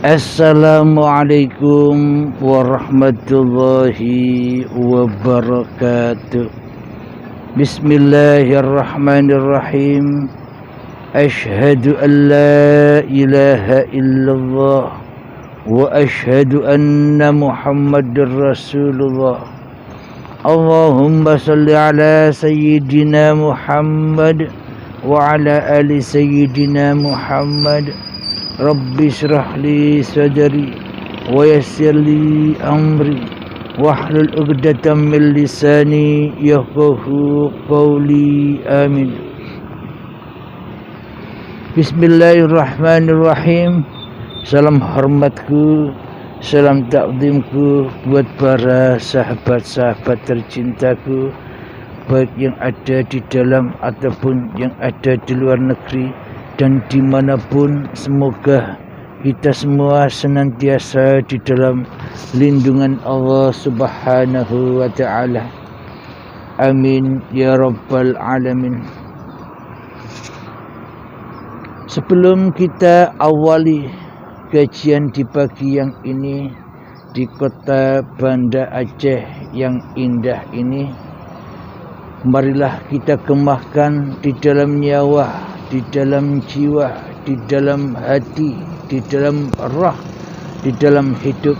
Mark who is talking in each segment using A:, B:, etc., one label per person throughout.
A: Assalamualaikum warahmatullahi wabarakatuh. Bismillahirrahmanirrahim. Ashhadu an la ilaha illallah wa ashhadu anna Muhammadar Rasulullah. Allahumma salli ala sayyidina Muhammad wa ala ali sayyidina Muhammad. Rabbi syrah li sadri wa yassir li amri wahlul 'uqdatam min lisani yafqahu qawli. Amin. Bismillahirrahmanirrahim. Salam hormatku, salam takzimku buat para sahabat-sahabat tercintaku, baik yang ada di dalam ataupun yang ada di luar negeri dan dimanapun. Semoga kita semua senantiasa di dalam lindungan Allah Subhanahu wa ta'ala. Amin ya rabbal alamin. Sebelum kita awali kajian di pagi yang ini di kota Banda Aceh yang indah ini, marilah kita kemahkan di dalam nyawa, di dalam jiwa, di dalam hati, di dalam roh, di dalam hidup.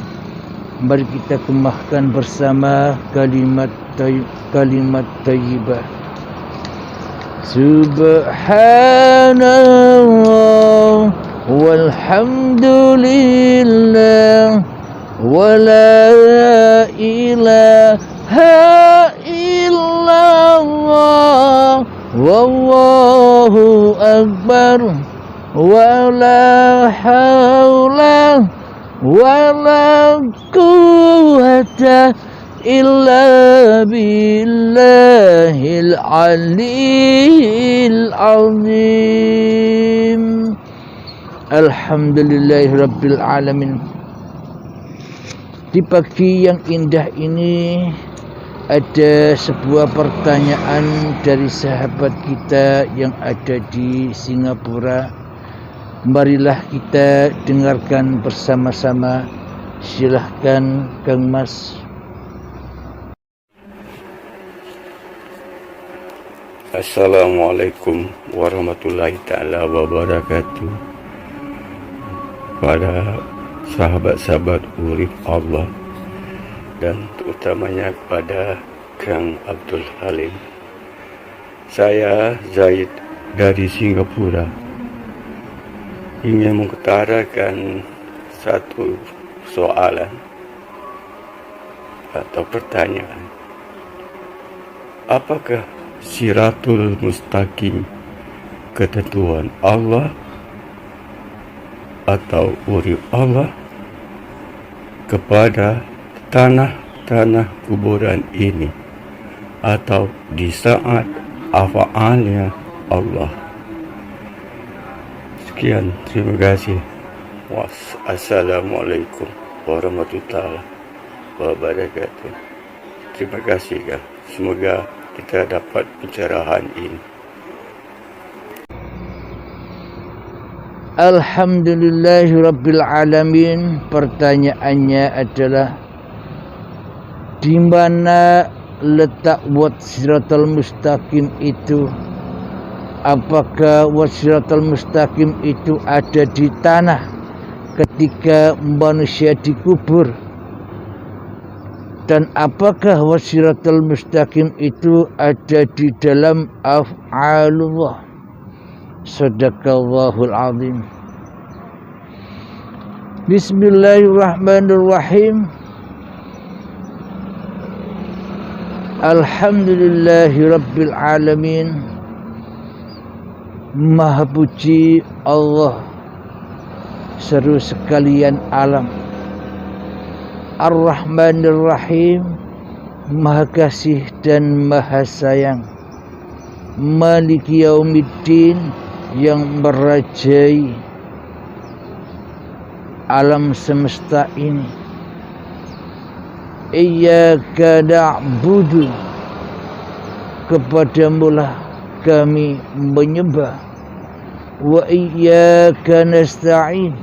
A: Mari kita kemahkan bersama kalimat thayyibah. Subhanallah walhamdulillah wa la ilaha illallah wallahu akbar wa la haula wa la quwwata illa billahil aliyyil azim. Alhamdulillahi rabbil alamin. Di pagi yang indah ini ada sebuah pertanyaan dari sahabat kita yang ada di Singapura. Marilah kita dengarkan bersama-sama. Silahkan Kang Mas.
B: Assalamualaikum warahmatullahi ta'ala wabarakatuh. Pada sahabat-sahabat urip Allah, dan terutamanya kepada Kang Abdul Halim. Saya Zaid dari Singapura ingin mengutarakan satu soalan atau pertanyaan. Apakah Siratul Mustaqim ketentuan Allah atau urip Allah kepada tanah-tanah kuburan ini, atau di saat afaalnya Allah? Sekian, terima kasih. Wassalamualaikum warahmatullahi wabarakatuh. Terima kasih, Kang. Semoga kita dapat pencerahan ini.
A: Alhamdulillahi rabbil alamin. Pertanyaannya adalah, di mana letak Siratal Mustaqim itu? Apakah Siratal Mustaqim itu ada di tanah ketika manusia dikubur? Dan apakah Siratal Mustaqim itu ada di dalam af'alullah? Sadaqallahul azim. Bismillahirrahmanirrahim. Alhamdulillahi rabbil alamin. Maha puji Allah seru sekalian alam. Ar-Rahmanir-Rahim, Maha kasih dan Maha sayang. Maliki Yaumiddin, yang merajai alam semesta ini. Iyyaka na'budu, kepadamulah kami menyembah. Wa iyyaka nasta'in,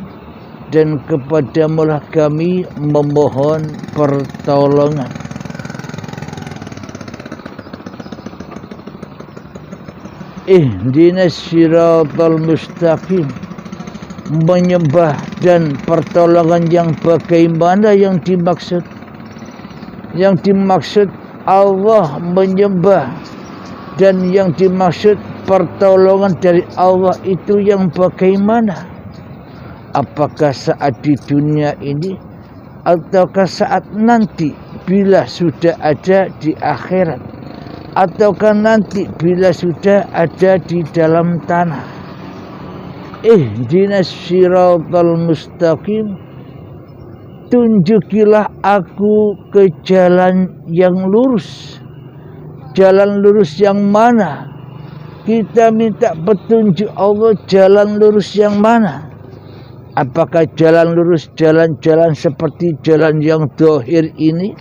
A: dan kepadamulah kami memohon pertolongan. Ihdinas siratal mustaqim, menyembah dan pertolongan yang bagaimana yang dimaksud? Yang dimaksud Allah menyembah, dan yang dimaksud pertolongan dari Allah itu yang bagaimana? Apakah saat di dunia ini ataukah saat nanti bila sudah ada di akhirat, ataukah nanti bila sudah ada di dalam tanah? Ihdinas siratal mustaqim, tunjukilah aku ke jalan yang lurus. Jalan lurus yang mana? Kita minta petunjuk Allah, jalan lurus yang mana? Apakah jalan lurus jalan-jalan seperti jalan yang dohir ini?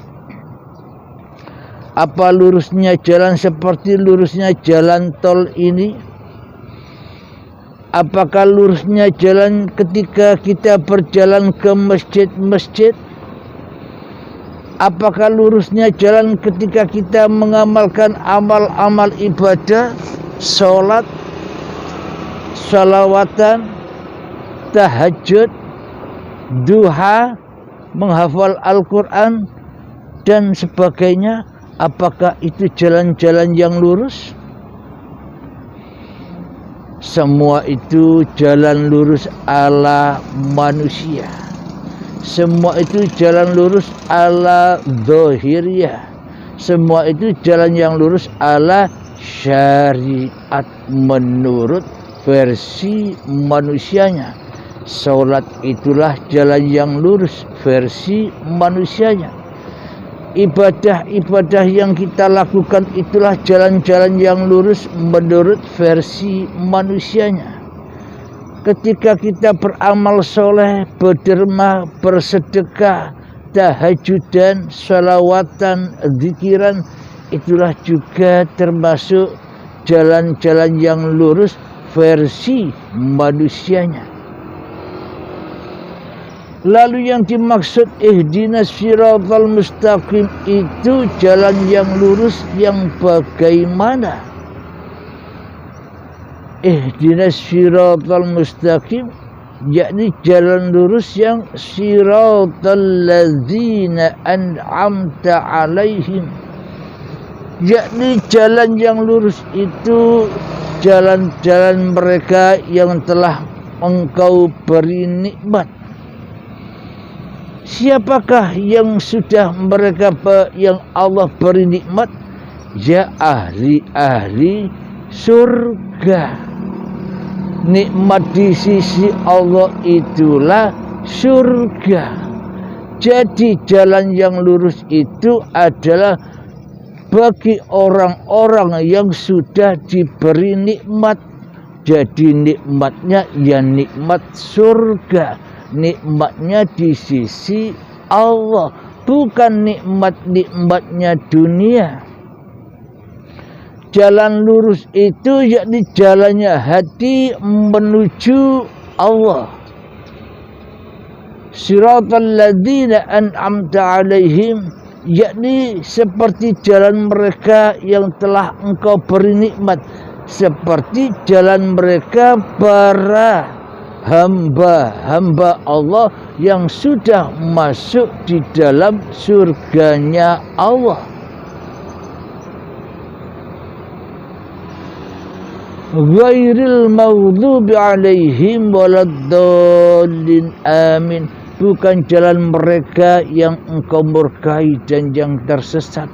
A: Apa lurusnya jalan seperti lurusnya jalan tol ini? Apakah lurusnya jalan ketika kita berjalan ke masjid-masjid? Apakah lurusnya jalan ketika kita mengamalkan amal-amal ibadah, sholat, salawatan, tahajud, duha, menghafal Al-Quran, dan sebagainya? Apakah itu jalan-jalan yang lurus? Semua itu jalan lurus ala manusia. Semua itu jalan lurus ala zahiriyah. Semua itu jalan yang lurus ala syariat menurut versi manusianya. Salat itulah jalan yang lurus versi manusianya. Ibadah-ibadah yang kita lakukan itulah jalan-jalan yang lurus menurut versi manusianya. Ketika kita beramal soleh, berderma, bersedekah, tahajudan, salawatan, zikiran, itulah juga termasuk jalan-jalan yang lurus versi manusianya. Lalu yang dimaksud ihdinas siratal mustaqim itu jalan yang lurus yang bagaimana? Ihdinas siratal mustaqim, yakni jalan lurus yang siratal ladzina an'amta alaihim, yakni jalan yang lurus itu jalan-jalan mereka yang telah engkau beri nikmat. Siapakah yang sudah mereka yang Allah beri nikmat? Ya ahli-ahli surga. Nikmat di sisi Allah itulah surga. Jadi jalan yang lurus itu adalah bagi orang-orang yang sudah diberi nikmat. Jadi nikmatnya ya nikmat surga. Nikmatnya di sisi Allah, bukan nikmat-nikmatnya dunia. Jalan lurus itu yakni jalannya hati menuju Allah. Siratal ladzina an'amta alaihim, yakni seperti jalan mereka yang telah engkau beri nikmat, seperti jalan mereka para hamba-hamba Allah yang sudah masuk di dalam surganya Allah. Ghairil maghdubi alaihim waladdallin, amin. Bukan jalan mereka yang engkau murkai dan yang tersesat.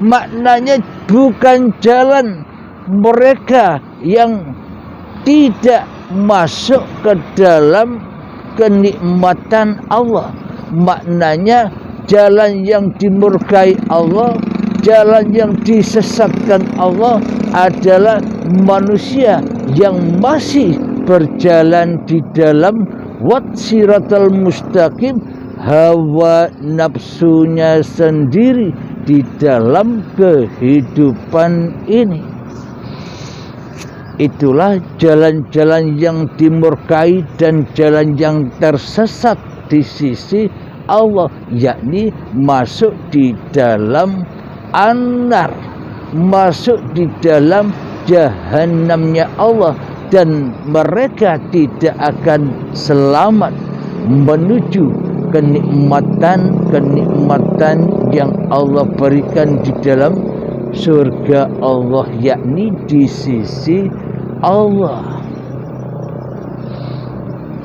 A: Maknanya bukan jalan mereka yang tidak masuk ke dalam kenikmatan Allah. Maknanya jalan yang dimurkai Allah, jalan yang disesatkan Allah adalah manusia yang masih berjalan di dalam siratal mustaqim, hawa nafsunya sendiri di dalam kehidupan ini. Itulah jalan-jalan yang dimurkai dan jalan yang tersesat di sisi Allah, yakni masuk di dalam anar, masuk di dalam jahanamnya Allah, dan mereka tidak akan selamat menuju kenikmatan yang Allah berikan di dalam surga Allah, yakni di sisi Allah.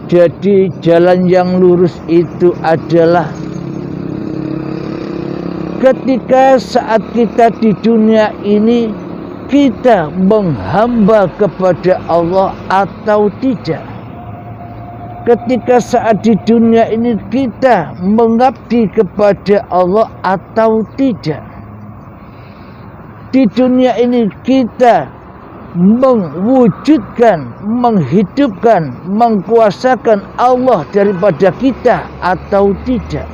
A: Jadi jalan yang lurus itu adalah ketika saat kita di dunia ini kita menghamba kepada Allah atau tidak. Ketika saat di dunia ini kita mengabdi kepada Allah atau tidak. Di dunia ini kita mewujudkan, menghidupkan, mengkuasakan Allah daripada kita atau tidak.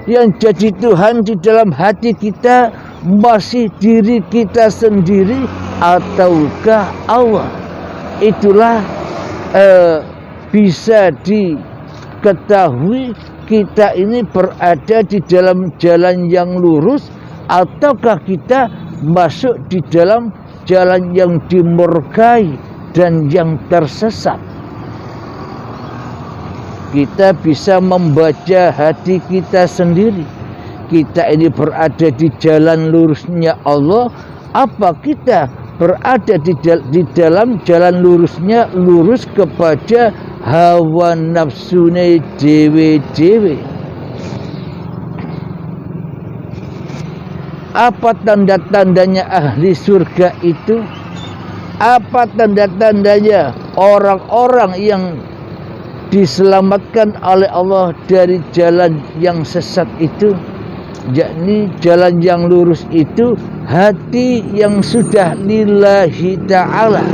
A: Yang jadi Tuhan di dalam hati kita masih diri kita sendiri ataukah Allah? Itulah bisa diketahui kita ini berada di dalam jalan yang lurus ataukah kita masuk di dalam jalan yang dimurkai dan yang tersesat. Kita bisa membaca hati kita sendiri. Kita ini berada di jalan lurusnya Allah, apa kita berada di dalam jalan lurusnya, lurus kepada hawa nafsune dewe-dewe. Apa tanda-tandanya ahli surga itu? Apa tanda-tandanya orang-orang yang diselamatkan oleh Allah dari jalan yang sesat itu? Yakni jalan yang lurus itu hati yang sudah lillahi ta'ala,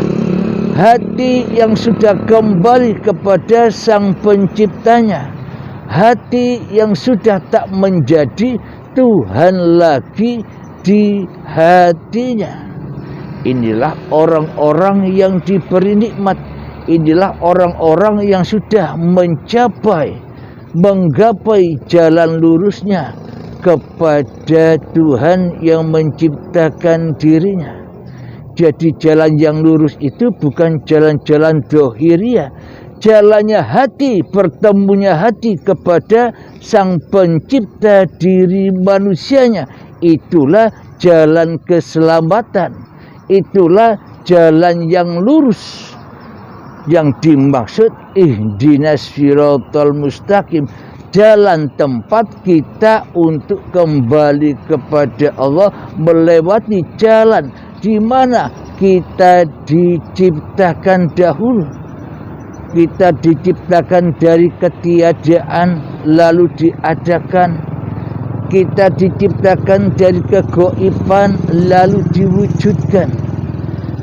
A: hati yang sudah kembali kepada sang penciptanya, hati yang sudah tak menjadi Tuhan lagi di hatinya. Inilah orang-orang yang diberi nikmat. Inilah orang-orang yang sudah menggapai jalan lurusnya kepada Tuhan yang menciptakan dirinya. Jadi jalan yang lurus itu bukan jalan-jalan dohiriyah. Jalannya hati, bertemunya hati kepada sang pencipta diri manusianya. Itulah jalan keselamatan. Itulah jalan yang lurus. Yang dimaksud ihdinas siratal mustaqim. Jalan tempat kita untuk kembali kepada Allah, melewati jalan di mana kita diciptakan dahulu. Kita diciptakan dari ketiadaan lalu diadakan. Kita diciptakan dari kegoiban lalu diwujudkan.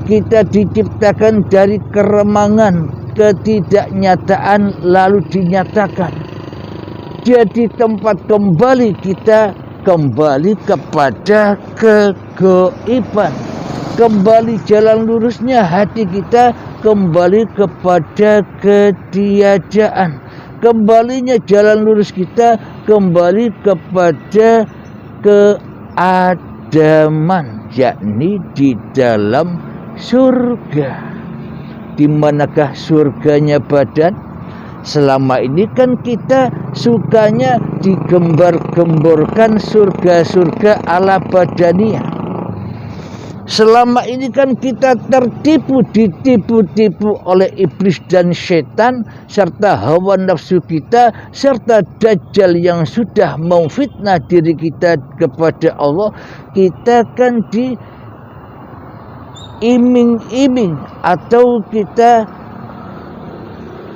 A: Kita diciptakan dari keremangan, ketidaknyataan lalu dinyatakan. Jadi tempat kembali kita kembali kepada kegoiban. Kembali jalan lurusnya hati kita kembali kepada ketiadaan. Kembalinya jalan lurus kita kembali kepada keadaman, yakni di dalam surga. Di manakah surganya badan? Selama ini kan kita sukanya digembar-gemborkan surga-surga ala badaniyah. Selama ini kan kita ditipu-tipu oleh iblis dan setan serta hawa nafsu kita serta dajjal yang sudah memfitnah diri kita kepada Allah. Kita kan diiming-iming atau kita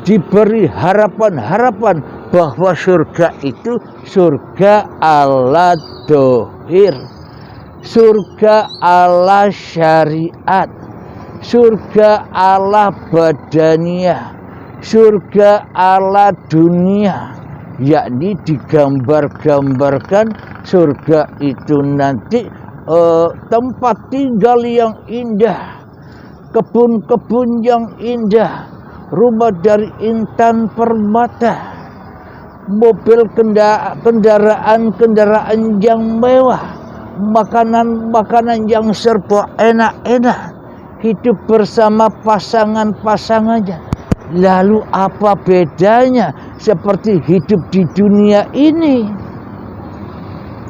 A: diberi harapan-harapan bahwa surga itu surga ala dohir, surga ala syariat, surga ala badaniyah, surga ala dunia, yakni digambar-gambarkan surga itu nanti tempat tinggal yang indah, kebun-kebun yang indah, rumah dari intan permata, mobil kendaraan yang mewah, makanan yang serba enak-enak, hidup bersama pasangan-pasangannya. Lalu apa bedanya seperti hidup di dunia ini?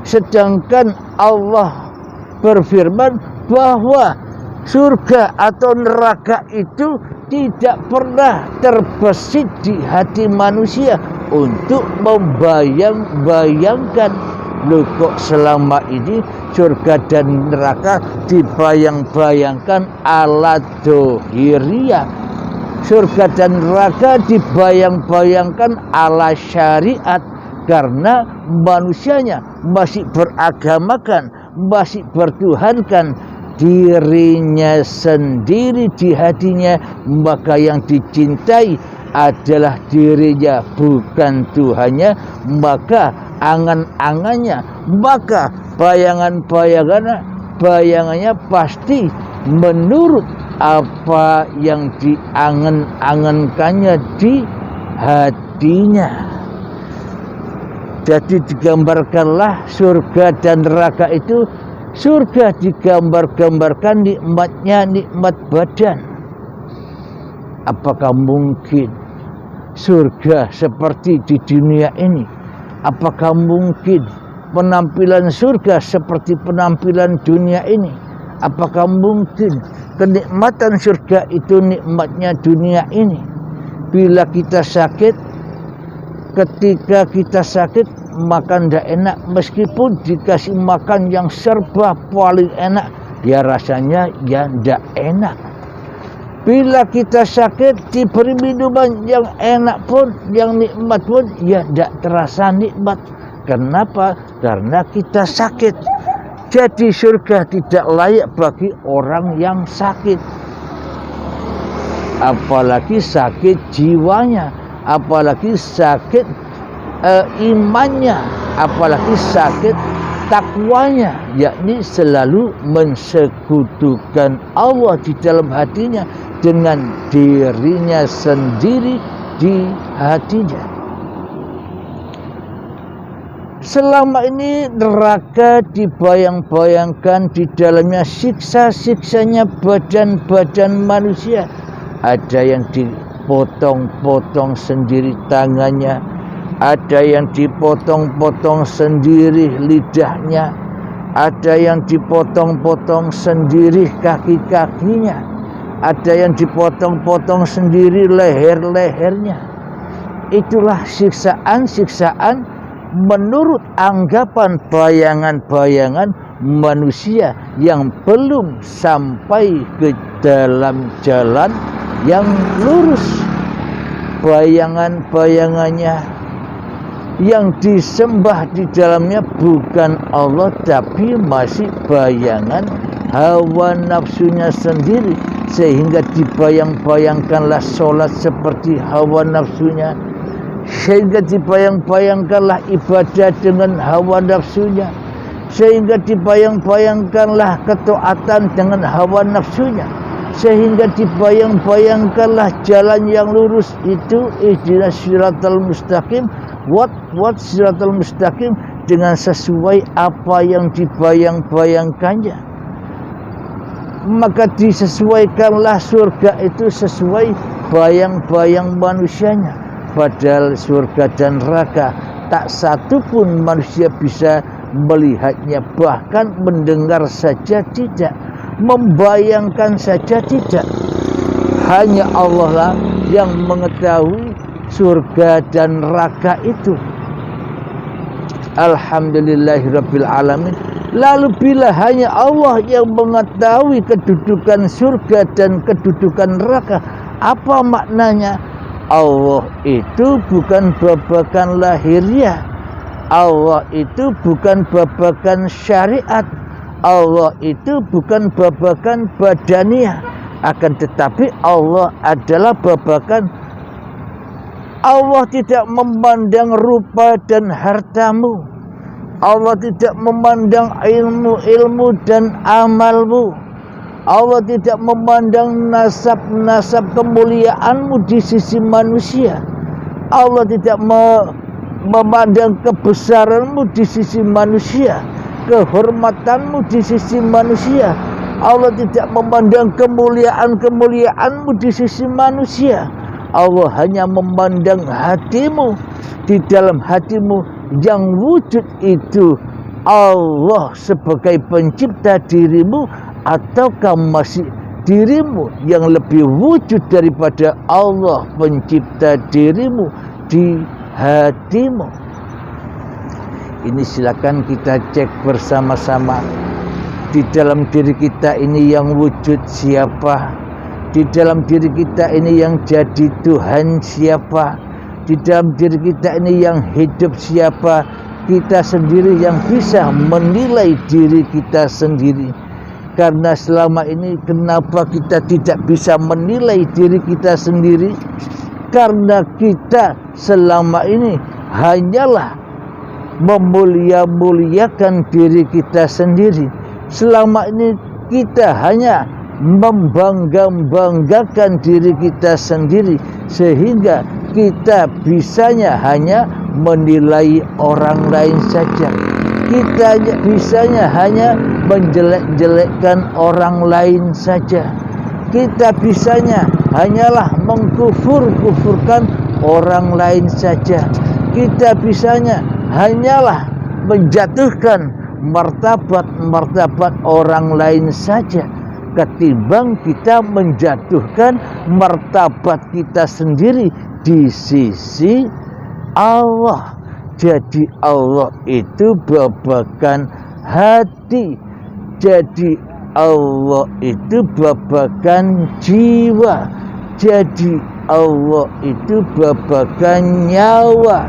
A: Sedangkan Allah berfirman bahwa surga atau neraka itu tidak pernah terbesit di hati manusia untuk membayang-bayangkan. Loh, kok selama ini surga dan neraka dibayang-bayangkan ala dohiriyah, surga dan neraka dibayang-bayangkan ala syariat, karena manusianya masih beragamakan, masih bertuhankan dirinya sendiri di hatinya, maka yang dicintai adalah dirinya, bukan Tuhannya. Maka angan-angannya, maka bayangannya pasti menurut apa yang diangan-angankannya di hatinya. Jadi digambarkanlah surga dan neraka itu. Surga digambar-gambarkan nikmatnya, nikmat badan. Apakah mungkin surga seperti di dunia ini? Apakah mungkin penampilan surga seperti penampilan dunia ini? Apakah mungkin kenikmatan surga itu nikmatnya dunia ini? Bila kita sakit, ketika kita sakit makan tidak enak, meskipun dikasih makan yang serba paling enak, ya rasanya ya tidak enak. Bila kita sakit diberi minuman yang enak pun, yang nikmat pun, ya tidak terasa nikmat. Kenapa? Karena kita sakit. Jadi surga tidak layak bagi orang yang sakit, apalagi sakit jiwanya, apalagi sakit imannya, apalagi sakit takwanya, yakni selalu mensekutukan Allah di dalam hatinya dengan dirinya sendiri di hatinya. Selama ini neraka dibayang-bayangkan di dalamnya siksa-siksanya badan-badan manusia. Ada yang dipotong-potong sendiri tangannya, ada yang dipotong-potong sendiri lidahnya, ada yang dipotong-potong sendiri kaki-kakinya, ada yang dipotong-potong sendiri leher-lehernya. Itulah siksaan-siksaan menurut anggapan bayangan-bayangan manusia yang belum sampai ke dalam jalan yang lurus. Bayangan-bayangannya yang disembah di dalamnya bukan Allah, tapi masih bayangan hawa nafsunya sendiri, sehingga dibayang-bayangkanlah sholat seperti hawa nafsunya, sehingga dibayang-bayangkanlah ibadah dengan hawa nafsunya, sehingga dibayang-bayangkanlah ketaatan dengan hawa nafsunya, sehingga dibayang-bayangkanlah jalan yang lurus itu ihdinas siratal mustaqim, what siratal mustaqim, dengan sesuai apa yang dibayang-bayangkannya. Maka disesuaikanlah surga itu sesuai bayang-bayang manusianya. Padahal surga dan neraka tak satu pun manusia bisa melihatnya, bahkan mendengar saja tidak, membayangkan saja tidak. Hanya Allah lah yang mengetahui surga dan neraka itu. Alhamdulillahirabbil alamin. Lalu bila hanya Allah yang mengetahui kedudukan surga dan kedudukan neraka, apa maknanya? Allah itu bukan babakan lahiriah, Allah itu bukan babakan syariat, Allah itu bukan babakan badaniah, akan tetapi Allah adalah babakan. Allah tidak memandang rupa dan hartamu, Allah tidak memandang ilmu dan amalmu, Allah tidak memandang nasab kemuliaanmu di sisi manusia. Allah tidak memandang kebesaranmu di sisi manusia, kehormatanmu di sisi manusia. Allah tidak memandang kemuliaanmu di sisi manusia. Allah hanya memandang hatimu. Di dalam hatimu yang wujud itu Allah sebagai pencipta dirimu, ataukah masih dirimu yang lebih wujud daripada Allah pencipta dirimu di hatimu? Ini silakan kita cek bersama-sama. Di dalam diri kita ini yang wujud siapa? Di dalam diri kita ini yang jadi Tuhan siapa? Di dalam diri kita ini yang hidup siapa? Kita sendiri yang bisa menilai diri kita sendiri. Karena selama ini kenapa kita tidak bisa menilai diri kita sendiri? Karena kita selama ini hanyalah memulia-muliakan diri kita sendiri. Selama ini kita hanya membangga-banggakan diri kita sendiri, sehingga kita bisanya hanya menilai orang lain saja. Kita bisanya hanya menjelek-jelekkan orang lain saja. Kita bisanya hanyalah mengkufur-kufurkan orang lain saja. Kita bisanya hanyalah menjatuhkan martabat-martabat orang lain saja, ketimbang kita menjatuhkan martabat kita sendiri di sisi Allah. Jadi Allah itu babakan hati. Jadi Allah itu babakan jiwa. Jadi Allah itu babakan nyawa.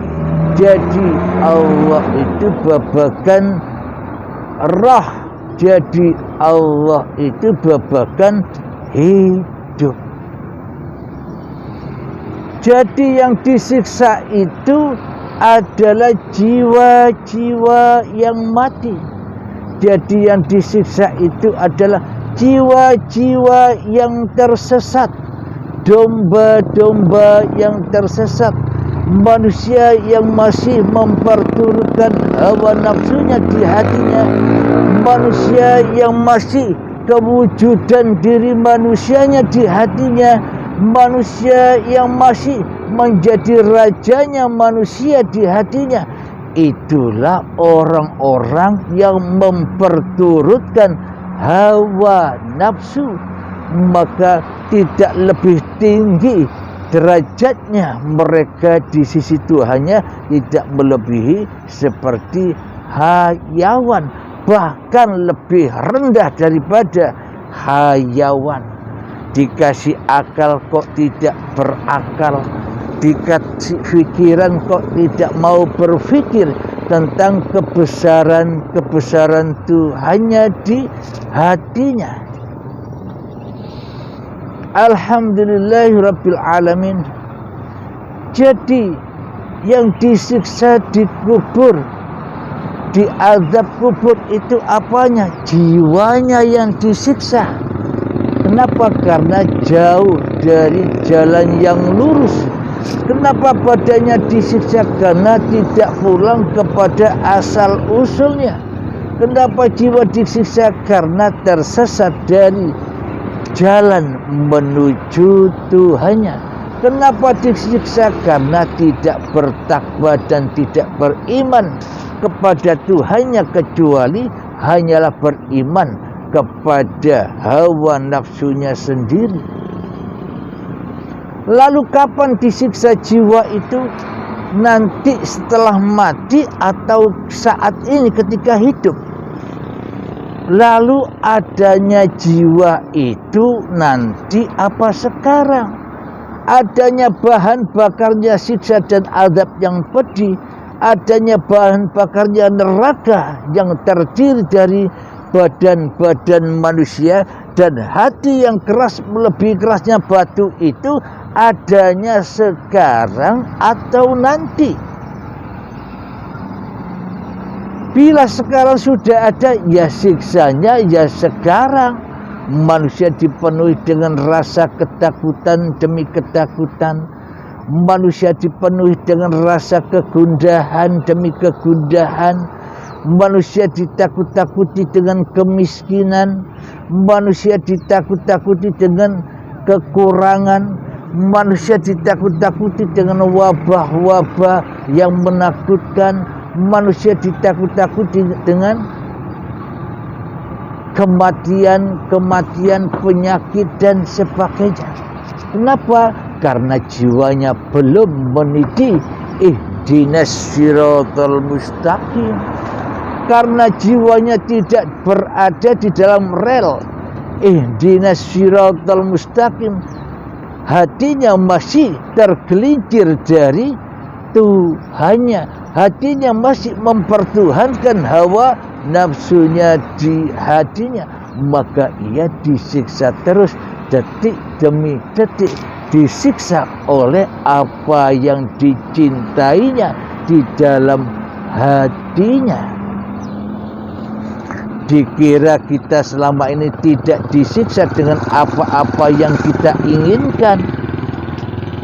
A: Jadi Allah itu babakan roh. Jadi Allah itu babakan hidup. Jadi yang disiksa itu adalah jiwa-jiwa yang mati. Jadi yang disiksa itu adalah jiwa-jiwa yang tersesat, domba-domba yang tersesat, manusia yang masih memperturutkan hawa nafsunya di hatinya, manusia yang masih kewujudan diri manusianya di hatinya, manusia yang masih menjadi rajanya manusia di hatinya. Itulah orang-orang yang memperturutkan hawa nafsu. Maka tidak lebih tinggi derajatnya mereka di sisi Tuhannya, tidak melebihi seperti hayawan, bahkan lebih rendah daripada hayawan. Dikasih akal kok tidak berakal, dikasih pikiran kok tidak mau berpikir tentang kebesaran Tuhannya di hatinya. Alhamdulillahirabbil alamin. Jadi yang disiksa di kubur, di azab kubur itu apanya? Jiwanya yang disiksa. Kenapa? Karena jauh dari jalan yang lurus. Kenapa badannya disiksa? Karena tidak pulang kepada asal usulnya. Kenapa jiwa disiksa? Karena tersesat dari jalan menuju Tuhannya. Kenapa disiksa? Karena tidak bertakwa dan tidak beriman kepada Tuhannya, kecuali hanyalah beriman kepada hawa nafsunya sendiri. Lalu kapan disiksa jiwa itu? Nanti setelah mati atau saat ini ketika hidup? Lalu adanya jiwa itu nanti apa sekarang? Adanya bahan bakarnya siksa dan azab yang pedih, adanya bahan bakarnya neraka yang terdiri dari badan-badan manusia dan hati yang keras melebihi kerasnya batu itu adanya sekarang atau nanti? Bila sekarang sudah ada, ya siksanya ya sekarang. Manusia dipenuhi dengan rasa ketakutan demi ketakutan. Manusia dipenuhi dengan rasa kegundahan demi kegundahan. Manusia ditakut-takuti dengan kemiskinan. Manusia ditakut-takuti dengan kekurangan. Manusia ditakut-takuti dengan wabah-wabah yang menakutkan. Manusia ditakut-takuti dengan kematian, penyakit dan sebagainya. Kenapa? Karena jiwanya belum meniti ihdinas siratal mustaqim. Karena jiwanya tidak berada di dalam rel ihdinas siratal mustaqim. Hatinya masih tergelincir dari Tuhannya. Hatinya masih mempertuhankan hawa nafsunya di hatinya. Maka ia disiksa terus detik demi detik. Disiksa oleh apa yang dicintainya di dalam hatinya. Dikira kita selama ini tidak disiksa dengan apa-apa yang kita inginkan.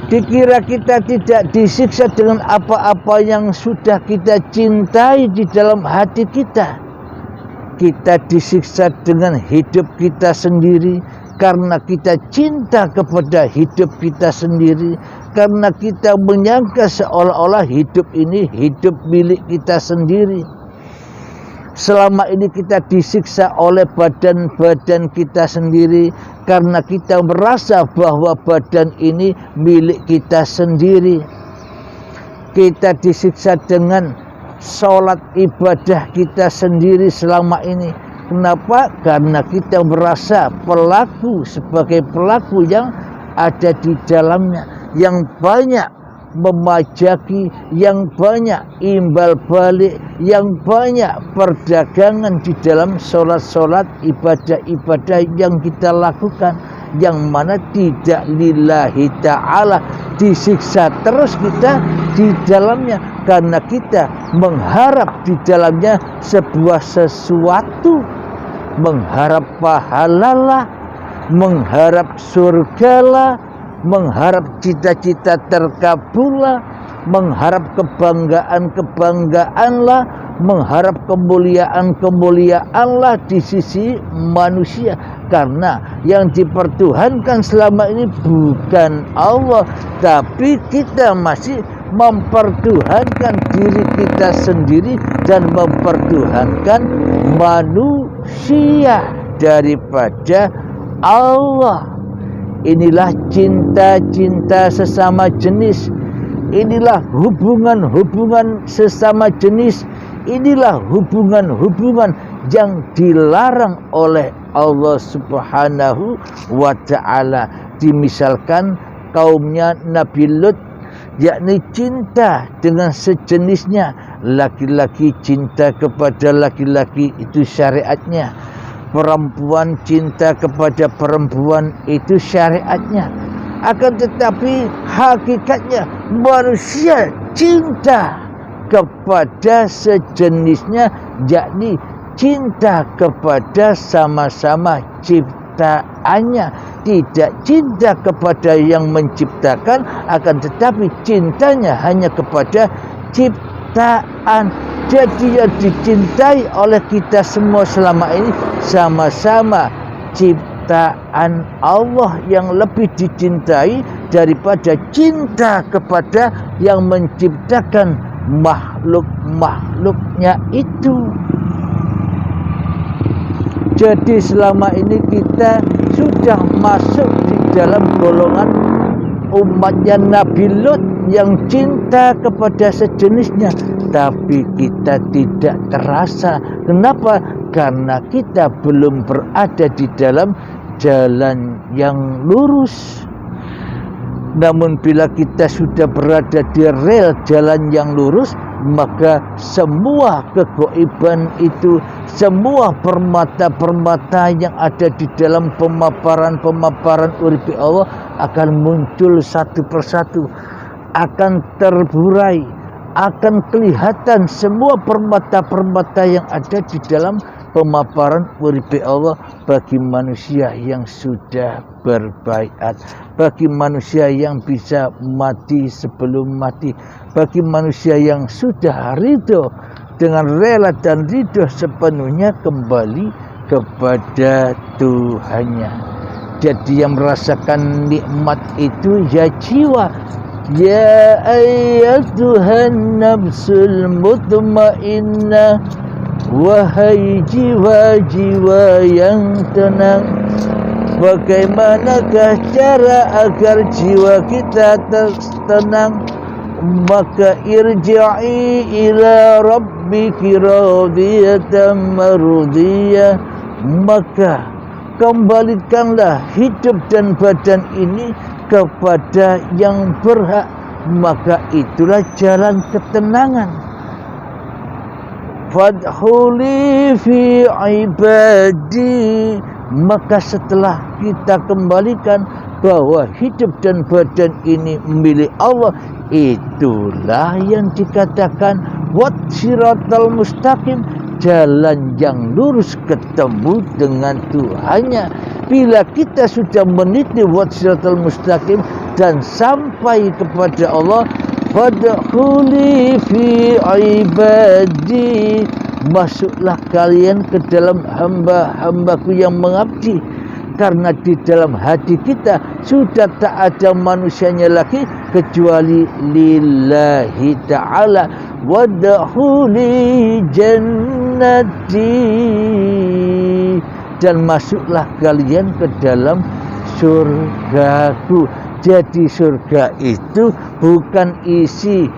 A: Dikira kita tidak disiksa dengan apa-apa yang sudah kita cintai di dalam hati kita. Kita disiksa dengan hidup kita sendiri karena kita cinta kepada hidup kita sendiri. Karena kita menyangka seolah-olah hidup ini hidup milik kita sendiri. Selama ini kita disiksa oleh badan-badan kita sendiri karena kita merasa bahwa badan ini milik kita sendiri. Kita disiksa dengan sholat ibadah kita sendiri selama ini. Kenapa? Karena kita merasa pelaku sebagai pelaku yang ada di dalamnya, yang banyak memajaki, yang banyak imbal balik, yang banyak perdagangan di dalam sholat-sholat, ibadah-ibadah yang kita lakukan, yang mana tidak lillahi ta'ala. Disiksa terus kita di dalamnya karena kita mengharap di dalamnya sebuah sesuatu, mengharap pahala, mengharap surga, mengharap cita-cita terkabul, mengharap kebanggaan, mengharap kemuliaan di sisi manusia. Karena yang dipertuhankan selama ini bukan Allah, tapi kita masih mempertuhankan diri kita sendiri dan mempertuhankan manusia daripada Allah. Inilah cinta-cinta sesama jenis. Inilah hubungan-hubungan sesama jenis. Inilah hubungan-hubungan yang dilarang oleh Allah Subhanahu wa ta'ala. Dimisalkan kaumnya Nabi Lut, yakni cinta dengan sejenisnya. Laki-laki cinta kepada laki-laki, itu syariatnya. Perempuan cinta kepada perempuan, itu syariatnya. Akan tetapi hakikatnya manusia cinta kepada sejenisnya, yakni cinta kepada sama-sama ciptaannya. Tidak cinta kepada yang menciptakan, akan tetapi cintanya hanya kepada ciptaan. Jadi yang dicintai oleh kita semua selama ini sama-sama ciptaan Allah yang lebih dicintai daripada cinta kepada yang menciptakan makhluk-makhluknya itu. Jadi selama ini kita sudah masuk di dalam golongan umatnya Nabi Lut yang cinta kepada sejenisnya, tapi kita tidak terasa. Kenapa? Karena kita belum berada di dalam jalan yang lurus. Namun bila kita sudah berada di rel jalan yang lurus, maka semua kegoiban itu, semua permata-permata yang ada di dalam pemaparan-pemaparan uripi Allah akan muncul satu persatu, akan terburai, akan kelihatan semua permata-permata yang ada di dalam pemaparan uripe Allah bagi manusia yang sudah berbaiat, bagi manusia yang bisa mati sebelum mati, bagi manusia yang sudah ridho dengan rela dan ridho sepenuhnya kembali kepada Tuhannya. Jadi yang merasakan nikmat itu ya jiwa. Ya ayyatuhan nafsul mutmainnah, wahai jiwa-jiwa yang tenang, bagaimanakah cara agar jiwa kita tenang? Maka irji'i ila rabbiki radiyatan mardiyah, maka kembalikanlah hidup dan badan ini kepada yang berhak, maka itulah jalan ketenangan. Fadkhuli fi ibadi, maka setelah kita kembalikan bahwa hidup dan badan ini milik Allah, itulah yang dikatakan wat siratal mustaqim, jalan yang lurus ketemu dengan Tuhannya. Bila kita sudah meniti wat siratal mustaqim dan sampai kepada Allah, fadkhuli fi ibadi, masuklah kalian ke dalam hamba-hambaku yang mengabdi. Karena di dalam hati kita sudah tak ada manusianya lagi kecuali lillahi ta'ala. Wadkhuli jannati, dan masuklah kalian ke dalam surgaku. Jadi surga itu bukan isi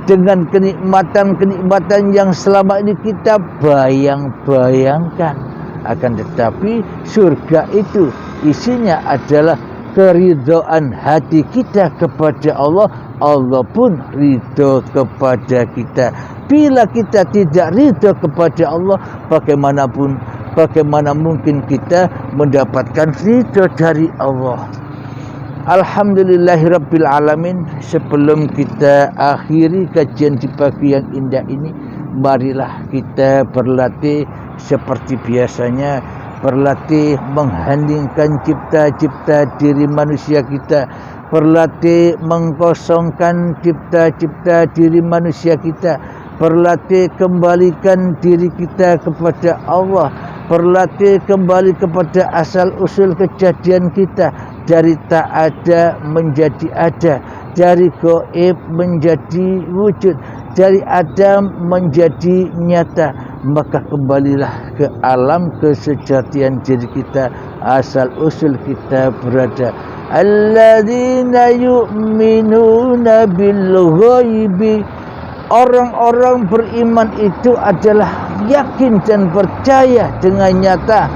A: dengan kenikmatan-kenikmatan yang selama ini kita bayang-bayangkan. Akan tetapi surga itu isinya adalah keridhaan hati kita kepada Allah. Allah pun ridho kepada kita. Bila kita tidak ridho kepada Allah, bagaimana mungkin kita mendapatkan ridho dari Allah? Alhamdulillahirabbil alamin. Sebelum kita akhiri kajian di pagi yang indah ini, marilah kita berlatih seperti biasanya, berlatih mengheningkan cipta-cipta diri manusia kita, berlatih mengkosongkan cipta-cipta diri manusia kita, berlatih kembalikan diri kita kepada Allah, berlatih kembali kepada asal-usul kejadian kita, dari tak ada menjadi ada, dari gaib menjadi wujud, dari adam menjadi nyata. Maka kembalilah ke alam kesejatian diri kita, asal usul kita berada. Alladzina yu'minuna bil ghaibi, orang-orang beriman itu adalah yakin dan percaya dengan nyata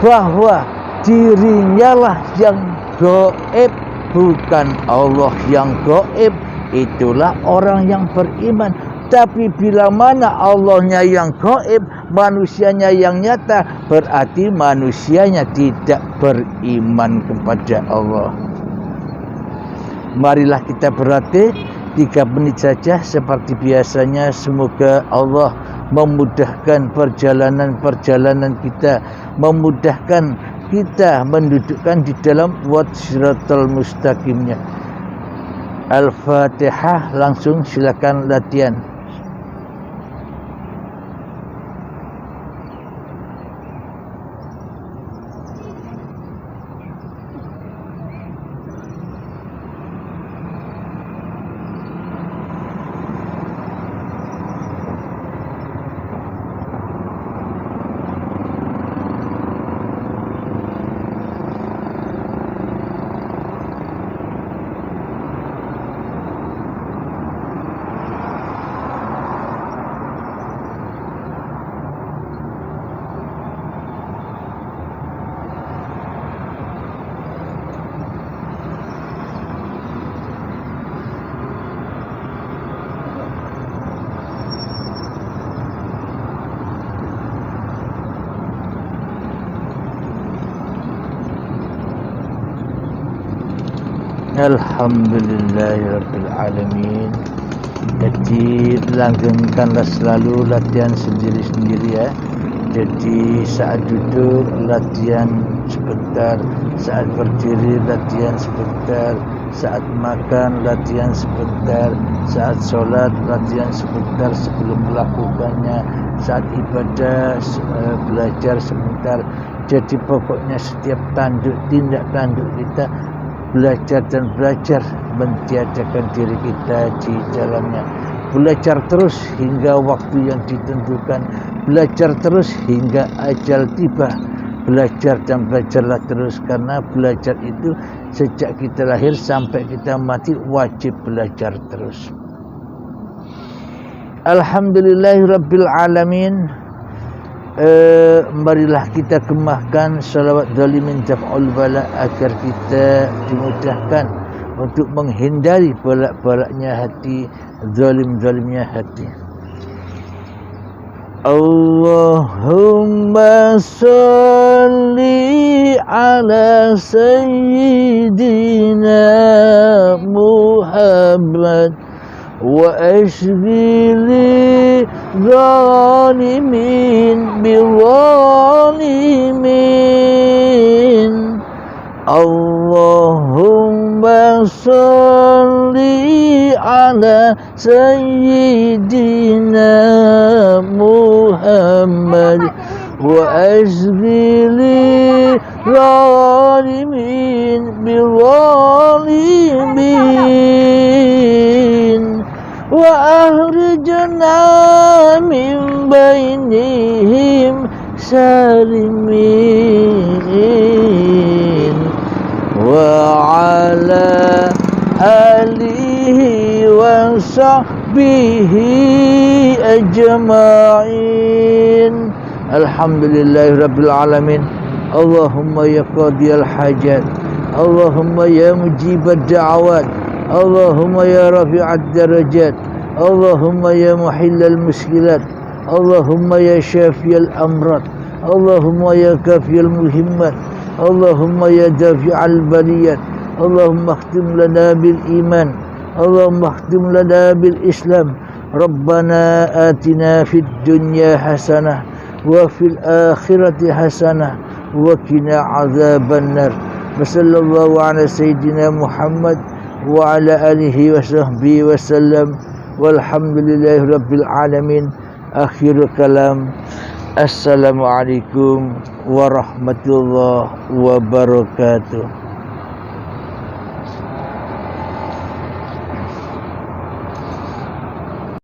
A: bahwa dirinya lah yang gaib, bukan Allah yang gaib. Itulah orang yang beriman. Tapi bila mana Allahnya yang gaib, manusianya yang nyata, berarti manusianya tidak beriman kepada Allah. Marilah kita berlatih 3 menit saja seperti biasanya. Semoga Allah memudahkan perjalanan kita, memudahkan kita mendudukkan di dalam wat siratal mustaqimnya. Al-Fatihah, langsung silakan latihan. Alhamdulillahirabbil alamin. Jadi langgengkanlah selalu latihan sendiri-sendiri ya. Jadi saat duduk latihan sebentar, saat berdiri latihan sebentar, saat makan latihan sebentar, saat sholat latihan sebentar sebelum melakukannya, saat ibadah belajar sebentar. Jadi pokoknya setiap tindak tanduk kita belajar dan belajar mentiadakan diri kita di dalamnya. Belajar terus hingga waktu yang ditentukan, belajar terus hingga ajal tiba. Belajar dan belajarlah terus, karena belajar itu sejak kita lahir sampai kita mati wajib belajar terus. Alhamdulillahirabbil alamin. Marilah kita kemahkan salawat zalimin daf'ul bala agar kita dimudahkan untuk menghindari balak-balaknya hati, zalim-zalimnya hati. Allahumma salli ala sayyidina Muhammad wa ashghili zalimin bizalimin. Allahumma salli ala sayyidina Muhammad wa ashghili zalimin bizalimin wa akhrijna min bainihim salimin wa ala alihi wa sahbihi ajma'in. Alhamdulillahirabbil alamin. Allahumma ya qadiyal hajat, Allahumma ya mujibad da'awat, Allahumma ya rafi'ad darajat, Allahumma ya muhillal muskilat, Allahumma ya syafiyal amrat, Allahumma ya kafiyal muhimmat, Allahumma ya dafi'al baliyat, Allahumma akhtim lana bil iman, Allahumma akhtim lana bil islam. Rabbana atina fid dunya hasanah wa fil akhirati hasanah wa qina azaban nar. Sallallahu ala sayyidina Muhammad wa ala alihi wa sahbihi wa sallam. Walhamdulillahi rabbil alamin. Akhirul kalam. Assalamualaikum warahmatullahi wabarakatuh.